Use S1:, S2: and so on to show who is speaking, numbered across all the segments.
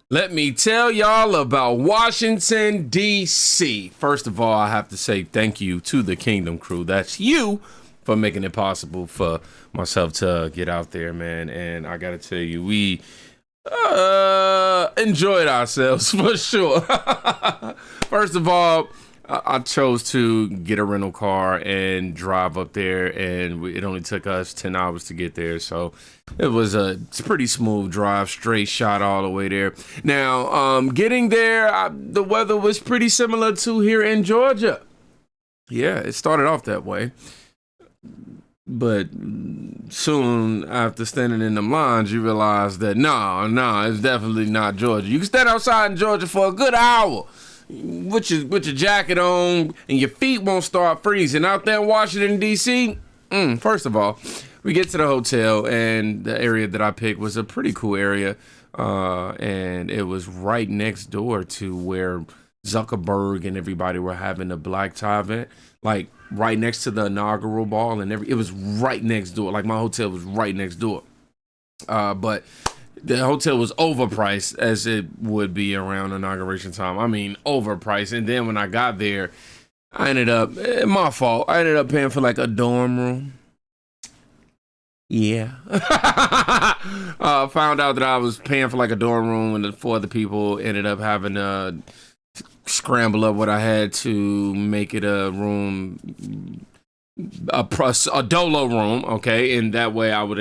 S1: Let me tell y'all about Washington, D.C. First of all, I have to say thank you to the Kingdom crew. That's you for making it possible for myself to get out there, man. And I got to tell you, we enjoyed ourselves for sure. First of all, I chose to get a rental car and drive up there, and it only took us 10 hours to get there. So it was a pretty smooth drive, straight shot all the way there. Now, getting there, the weather was pretty similar to here in Georgia. Yeah, it started off that way. But soon after standing in them lines, you realize that no, it's definitely not Georgia. You can stand outside in Georgia for a good hour with your jacket on, and your feet won't start freezing. Out there in Washington, D.C., first of all, we get to the hotel, and the area that I picked was a pretty cool area, and it was right next door to where Zuckerberg and everybody were having a black tie event, like right next to the inaugural ball, and it was right next door. Like, my hotel was right next door. But the hotel was overpriced, as it would be around inauguration time. I mean, overpriced. And then when I got there, I ended up, my fault, I ended up paying for like a dorm room. Yeah. Found out that I was paying for like a dorm room, and the four other people ended up having to scramble up what I had to make it a room, a dolo room, okay, and that way I would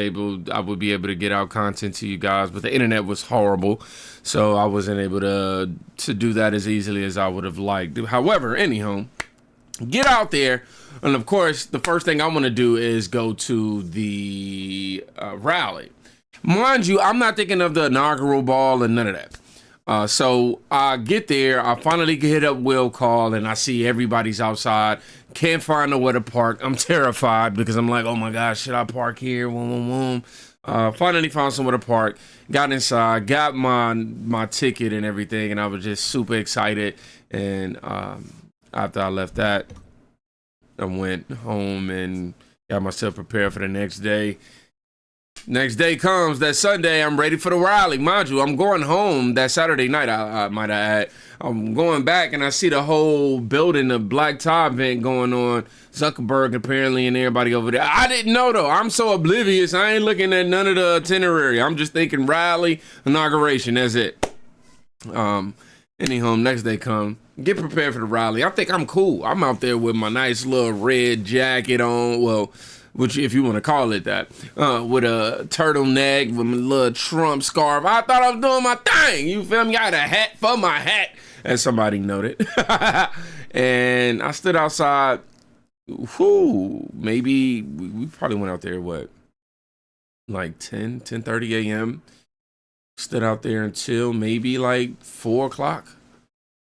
S1: be able to get out content to you guys. But the internet was horrible, so I wasn't able to do that as easily as I would have liked. However, anyhow, get out there, and of course, the first thing I want to do is go to the rally. Mind you, I'm not thinking of the inaugural ball and none of that. So I get there, I finally hit up Will Call, and I see everybody's outside. Can't find nowhere to park. I'm terrified because I'm like, oh my gosh, should I park here? Finally found somewhere to park, got inside, got my ticket and everything, and I was just super excited. And after I left that, I went home and got myself prepared for the next day. Next day comes, that Sunday, I'm ready for the rally. Mind you, I'm going home that Saturday night, I might add. I'm going back, and I see the whole building, the black tie event going on. Zuckerberg apparently and everybody over there. I didn't know, though. I'm so oblivious. I ain't looking at none of the itinerary. I'm just thinking rally, inauguration. That's it. Anyhow, next day come. Get prepared for the rally. I think I'm cool. I'm out there with my nice little red jacket on. Well, which, if you want to call it that, with a turtleneck, with my little Trump scarf. I thought I was doing my thing. You feel me? I had a hat for my hat, as somebody noted. And I stood outside. Maybe we probably went out there, like 10:30 a.m. Stood out there until maybe like 4 o'clock.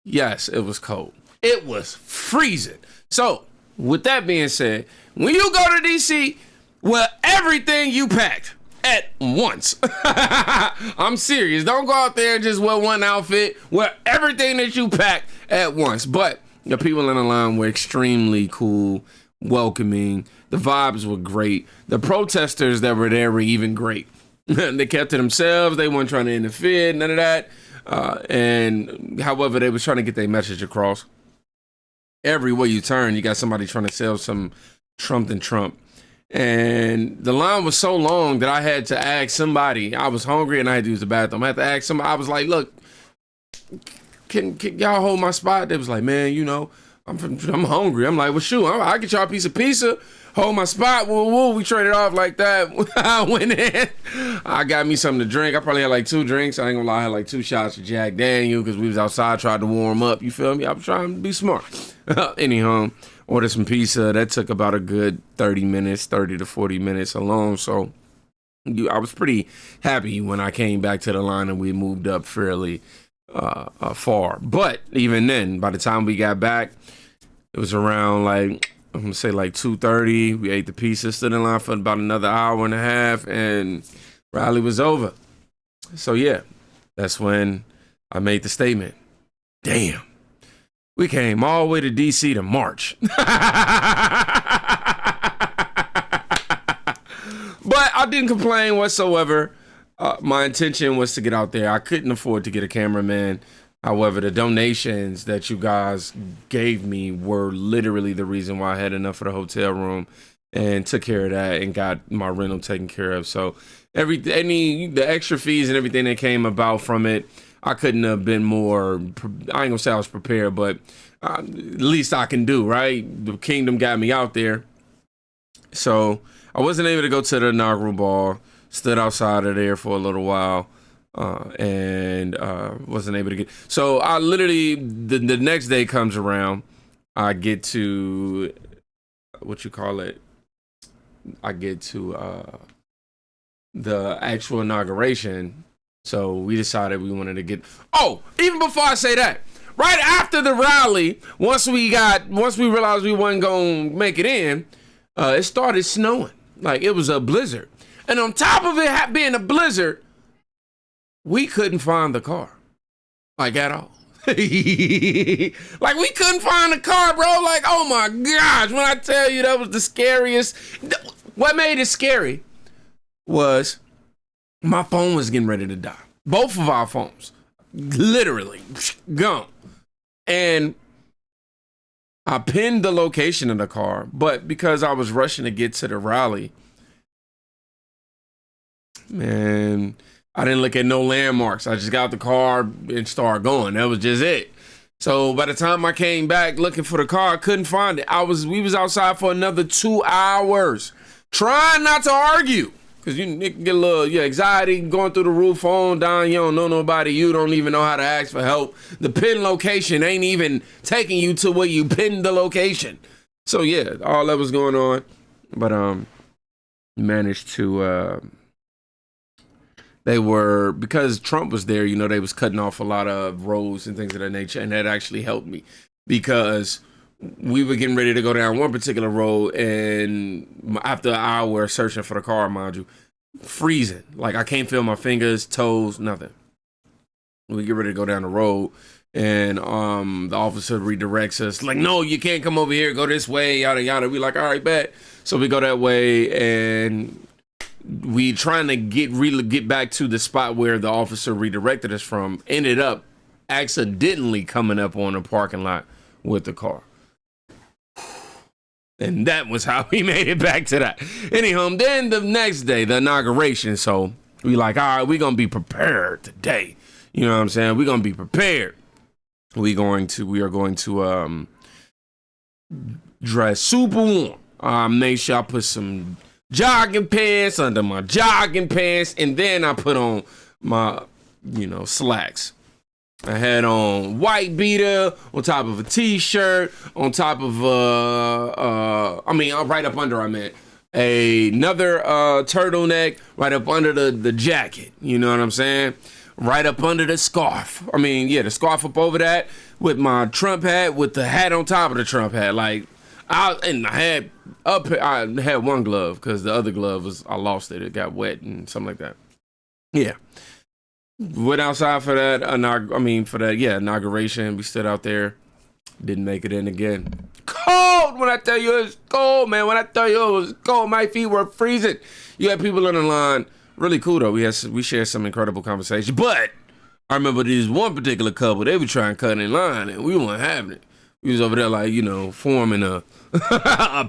S1: Yes, it was cold. It was freezing. So, with that being said, when you go to DC, wear everything you packed at once. I'm serious. Don't go out there and just wear one outfit. Wear everything that you packed at once. But the people in the line were extremely cool, welcoming. The vibes were great. The protesters that were there were even great. They kept to themselves. They weren't trying to interfere, none of that. And however, they was trying to get their message across. Everywhere you turn, you got somebody trying to sell some Trump. And the line was so long that I had to ask somebody. I was hungry and I had to use the bathroom. I had to ask somebody. I was like, look, can y'all hold my spot? They was like, man, I'm hungry. I'm like, well, shoot, I'll get y'all a piece of pizza. Hold my spot. Woo. We traded off like that. I went in. I got me something to drink. I probably had like 2 drinks. I ain't gonna lie. I had like 2 shots of Jack Daniel because we was outside trying to warm up. You feel me? I was trying to be smart. Anyhow, ordered some pizza. That took about a good 30 to 40 minutes alone. So I was pretty happy when I came back to the line and we moved up fairly far. But even then, by the time we got back, it was around like, I'm gonna say like 2:30. We ate the pizza, stood in line for about another hour and a half, and rally was over. So yeah, that's when I made the statement. Damn, we came all the way to DC to march. But I didn't complain whatsoever. my intention was to get out there. I couldn't afford to get a cameraman. However, the donations that you guys gave me were literally the reason why I had enough for the hotel room and took care of that and got my rental taken care of. So the extra fees and everything that came about from it, I couldn't have been more, I ain't gonna say I was prepared, but least I can do, right? The kingdom got me out there. So I wasn't able to go to the inaugural ball, stood outside of there for a little while, and wasn't able to get. So I literally, the next day comes around, I get to, what you call it? I get to the actual inauguration. So we decided we wanted to get, oh, even before I say that, right after the rally, once we realized we wasn't gonna make it in, it started snowing. Like, it was a blizzard. And on top of it being a blizzard, we couldn't find the car. Like, at all. Like, we couldn't find the car, bro. Like, oh my gosh, when I tell you that was the scariest. What made it scary was my phone was getting ready to die. Both of our phones. Literally. Gone. And I pinned the location of the car, but because I was rushing to get to the rally, man, I didn't look at no landmarks. I just got out the car and started going. That was just it. So by the time I came back looking for the car, I couldn't find it. We was outside for another 2 hours trying not to argue. Because you can get a little anxiety going through the roof, phone down, you don't know nobody, you don't even know how to ask for help. The pin location ain't even taking you to where you pinned the location. So yeah, all that was going on. But managed to because Trump was there, they was cutting off a lot of roads and things of that nature, and that actually helped me because we were getting ready to go down one particular road, and after an hour searching for the car, mind you, freezing. Like, I can't feel my fingers, toes, nothing. We get ready to go down the road, and the officer redirects us, like, no, you can't come over here, go this way, yada, yada. We like, all right, bet. So we go that way, and we trying to get back to the spot where the officer redirected us from, ended up accidentally coming up on a parking lot with the car. And that was how we made it back to that. Anyhow, then the next day, the inauguration. So we like, all right, we're going to be prepared today. You know what I'm saying? We're going to be prepared. We are going to dress super warm. Make sure I put some jogging pants under my jogging pants. And then I put on my, slacks. I had on white beater on top of a t-shirt, on top of right up under, another turtleneck right up under the jacket. You know what I'm saying? Right up under the scarf. The scarf up over that with my Trump hat with the hat on top of the Trump hat. Like, I had one glove because the other glove I lost it. It got wet and something like that. Yeah. Went outside for that, inauguration. We stood out there. Didn't make it in again. Cold! When I tell you it's cold, man. When I tell you it was cold, my feet were freezing. You had people in the line. Really cool, though. We shared some incredible conversation. But I remember this one particular couple. They were trying to cut in line, and we weren't having it. We was over there, like, forming a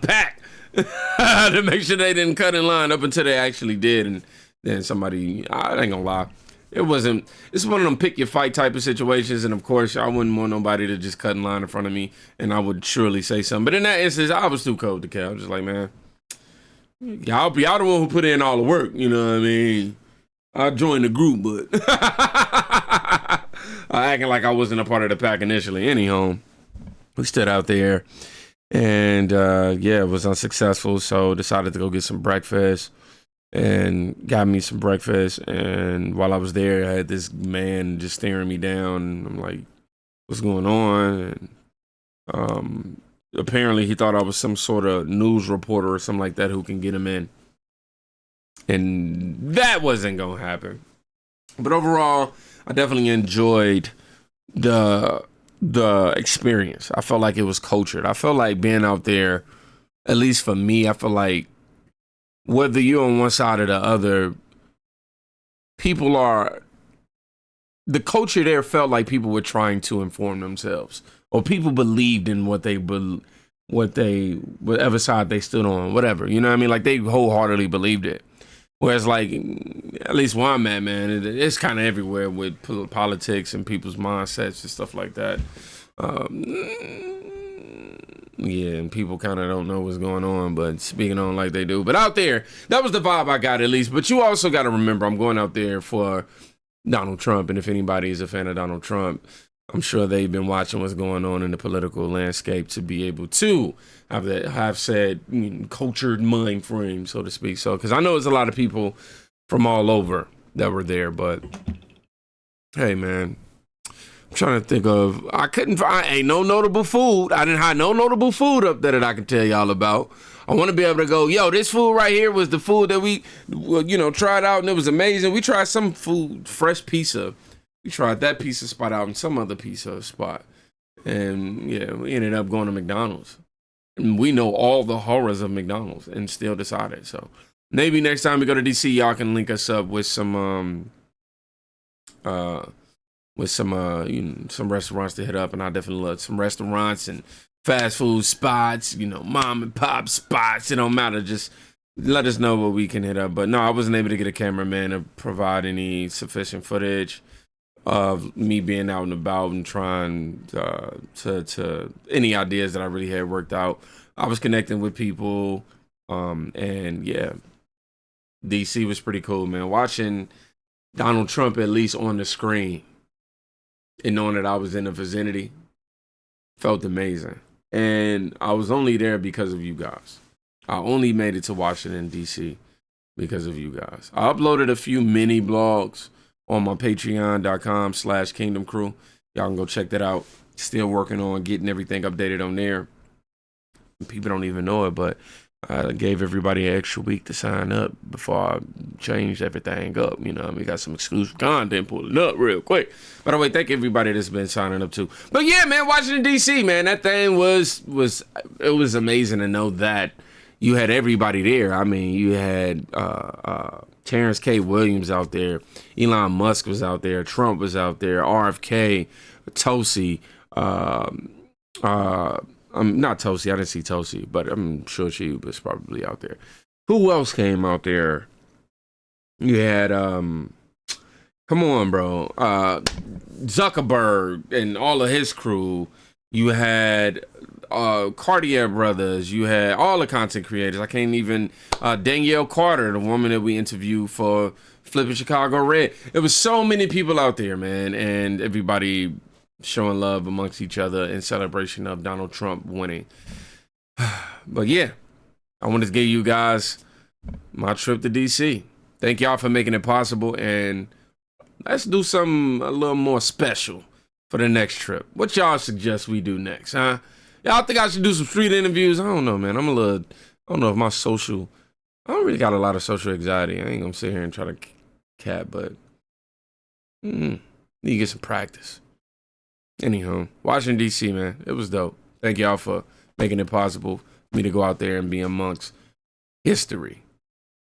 S1: pack to make sure they didn't cut in line up until they actually did. And then somebody, I ain't gonna lie. It's one of them pick your fight type of situations, and of course, I wouldn't want nobody to just cut in line in front of me, and I would surely say something. But in that instance, I was too cold to care. I was just like, man, y'all the one who put in all the work, you know what I mean? I joined the group, but acting like I wasn't a part of the pack initially. Anyhow, we stood out there, and it was unsuccessful, so decided to go get some breakfast. And got me some breakfast, and while I was there, I had this man just staring me down, and I'm like, what's going on? And apparently he thought I was some sort of news reporter or something like that who can get him in. And that wasn't gonna happen. But overall, I definitely enjoyed the experience. I felt like it was cultured. I felt like being out there, at least for me, I feel like whether you're on one side or the other, people are, the culture there felt like people were trying to inform themselves, or people believed in whatever side they stood on, whatever, you know what I mean? Like they wholeheartedly believed it. Whereas like, at least where I'm at, man, it's kind of everywhere with politics and people's mindsets and stuff like that. Yeah, and people kind of don't know what's going on, but speaking on like they do. But out there, that was the vibe I got, at least. But you also got to remember, I'm going out there for Donald Trump, and if anybody is a fan of Donald Trump, I'm sure they've been watching what's going on in the political landscape to be able to have said cultured mind frame, so to speak. So, because I know there's a lot of people from all over that were there, but hey, man, I'm trying to think of. Ain't no notable food. I didn't have no notable food up there that I can tell y'all about. I want to be able to go, yo, this food right here was the food that we, tried out, and it was amazing. We tried some food, fresh pizza. We tried that pizza spot out and some other pizza spot. And yeah, we ended up going to McDonald's. And we know all the horrors of McDonald's and still decided. So maybe next time we go to DC, y'all can link us up with some some restaurants to hit up. And I definitely love some restaurants and fast food spots, mom and pop spots. It don't matter. Just let us know what we can hit up. But no, I wasn't able to get a cameraman to provide any sufficient footage of me being out and about and trying to any ideas that I really had worked out. I was connecting with people, and yeah, DC was pretty cool, man. Watching Donald Trump at least on the screen and knowing that I was in the vicinity felt amazing. And I was only there because of you guys. I only made it to Washington, D.C. because of you guys. I uploaded a few mini blogs on my patreon.com/kingdomcrew. Y'all can go check that out. Still working on getting everything updated on there. People don't even know it, but I gave everybody an extra week to sign up before I changed everything up. We got some exclusive content pulling up real quick. By the way, thank everybody that's been signing up too. But yeah, man, Washington D.C., man, that thing was amazing to know that you had everybody there. I mean, you had Terrence K. Williams out there, Elon Musk was out there, Trump was out there, RFK, Tosi, not Tosi, I didn't see Tosi, but I'm sure she was probably out there. Who else came out there? You had, come on, bro, Zuckerberg and all of his crew. You had Cartier Brothers. You had all the content creators. I can't even, Danielle Carter, the woman that we interviewed for Flipping Chicago Red. There was so many people out there, man, and everybody showing love amongst each other in celebration of Donald Trump winning. But yeah, I wanted to give you guys my trip to DC. Thank y'all for making it possible, and let's do something a little more special for the next trip. What y'all suggest we do next, huh? Y'all think I should do some street interviews? I don't know, man. I don't know if I don't really got a lot of social anxiety. I ain't gonna sit here and try to cap, but need to get some practice. Anyhow, Washington, D.C., man, it was dope. Thank y'all for making it possible for me to go out there and be amongst history.